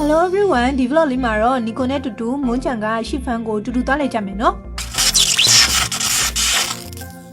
Hello everyone ဒီ vlog လေးမှာတော့နီကိုနဲ့တူတူမွန်းချန်ကရှီဖန်ကိုတူတူသွားလိုက်ကြမယ်နော်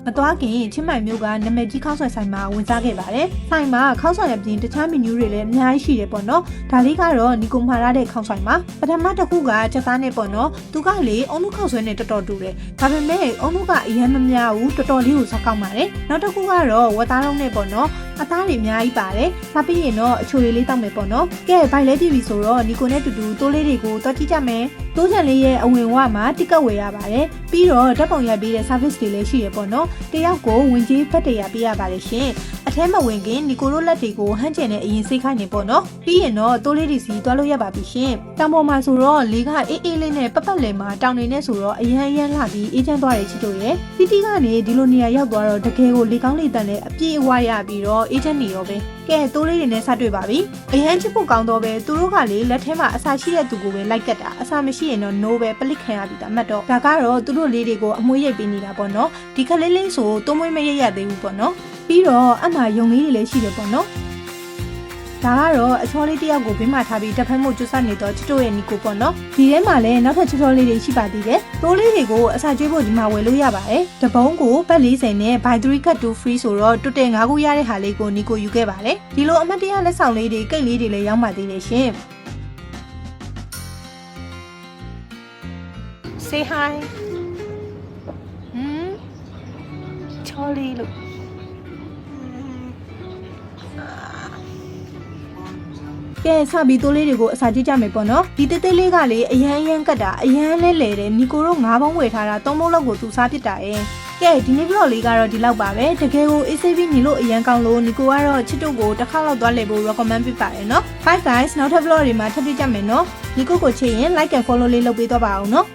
မသွားခင်ချင်းမိုင်မျိုးကနာမည်ကြီးခေါင်းဆွဲဆိုင်မှာဝင်စားခဲ့ပါတယ်။ဆိုင်မှာခေါင်းဆွဲရပြင်တခြားမီနူးတွေလည်းအများကြီးရှိတယ်ပေါ့နော်။ဒါလေးကတော့နီကိုမှာရတဲ့ခေါင်းဆွဲမှာပထမတစ်ခုကချက်သားနဲ့ပေါ့နော်။သူကလေအုံနုခေါင်းဆွဲနဲ့တော်တော်တူတယ်။ဒါပေမဲ့အုံနုကအရင်မများဘူးတော်တော်လေးကိုစားကောင်းပါတယ်။နောက်တစ်ခုကတော့ဝက်သားလုံးနဲ့ပေါ့နော်။အသားတွေအများကြီးပါတယ်။စားပြီးရင်တော့အချိုလေးတောက်မယ်ပေါ့နော်။ကဲဘိုင်လဲပြပြီဆိုတော့နီကိုနဲ့တူတူတိုးလေးတွေကိုတွားကြည့်ကြမယ်။တိုးချန်လေးရဲ့အဝင်ဝမှာတစ်ကတ်ဝယ်ရပါတယ်။ပြီးတော့ဓာတ်ပုံရိုက်ပေးတဲ့ service တွေလည်းရှိရပေါ့နော်။တယောက်ကိုဝင်ကြီးဖက်တရပေးရပါတယ်ရှင်အထဲမှာဝင်ခင်နီကိုတို့လက်တွေကိုဟန်းကျင်နဲ့အရင်စိတ်ခိုင်းနေပေါ့နော်ပြီးရင်တော့တိုးလေးတွေစီတွားလို့ရပါပြီရှင်တောင်ပေါ်မှာဆိုတော့လေကအေးအေးလေးနဲ့ပတ်ပတ်လည်မှာတောင်နေနဲ့ဆိုတော့အရန်လှပြီးအေးချမ်းသွားတယ်ချစ်တို့ရဲ့စီတီကနေဒီလိုနေရာရောက်သွားတော့တကယ်ကိုလေကောင်းလေတန်နဲ့အပြည့်အဝရပြီးတော့အေးချမ်းနေရောပဲကဲတိုးလေးတွေနဲ့စတွေ့ပါပြီအရန်ချစ်ဖို့ကောင်းတော့ပဲသူတို့ကလေလက်ထဲမှာအစာရှိတဲ့သူကိုပဲလိုက်ကတ်တာအစာမရှိရင်တော့ no ပဲပလစ်ခံရပြီဒါမှတ်တော့ဒါကတော့သူတို့လေးတွေကိုအမွှေးရိပ်ပေးနေတာပေါ့နော်ဒီခလေးလေးဆိုတိုးမွေးမရိပ်ရသေးဘူးပေါ့နော်ပြီးတော့အမှယုံလေးတွေလည်းရှိတယ်ပေါ့နော်ဒါကတော့အချောလေးတယောက်ကိုဘေးမှာထားပြီးတက်ဖက်မှုကျွတ်ဆနေတော့ချစ်တို့ရဲ့နီကိုပေါ့နော်ဒီထဲမှာလည်းနောက်ထပ်ချောလေးတွေရှိပါသေးတယ်တိုးလေးတွေကိုအစာကျွေးဖို့ဒီမှာဝယ်လို့ရပါတယ်တပုံးကိုဘတ်40နဲ့ by 3 cut to free ဆိုတော့တွတ်တဲ့9ခုရတဲ့ဟာလေးကိုနီကိုယူခဲ့ပါတယ်ဒီလိုအမတ်တရလက်ဆောင်လေးတွေကိတ်လေးတွေလည်းရောင်းပါသေးတယ်ရှင် Say hi ချောလေးလို့ကဲစပြီးတိုးလေးတွေကိုအစာကြည့်ကြမယ်ပေါ့နော်ဒီတေးသေးလေးကလေအရန်ကတ်တာအရန်လဲလေတယ်နီကိုတို့9ပုံးဝယ်ထားတာ3ပုံးလောက်ကိုသူစားဖြစ်တာရဲ့ကဲဒီနေ့ vlog လေးကတော့ဒီလောက်ပါပဲတကယ်ကို ACB နေလို့အရန်ကောင်းလို့နီကိုကတော့ချစ်တို့ကိုတစ်ခါတော့သွားလေဖို့ recommend ပေးပါတယ်နော် Bye guys နောက်ထပ် vlog တွေမှာထပ်တွေ့ကြမယ်နော်နီကိုကိုချစ်ရင် like and follow လေးလုပ်ပေးသွားပါအောင်နော်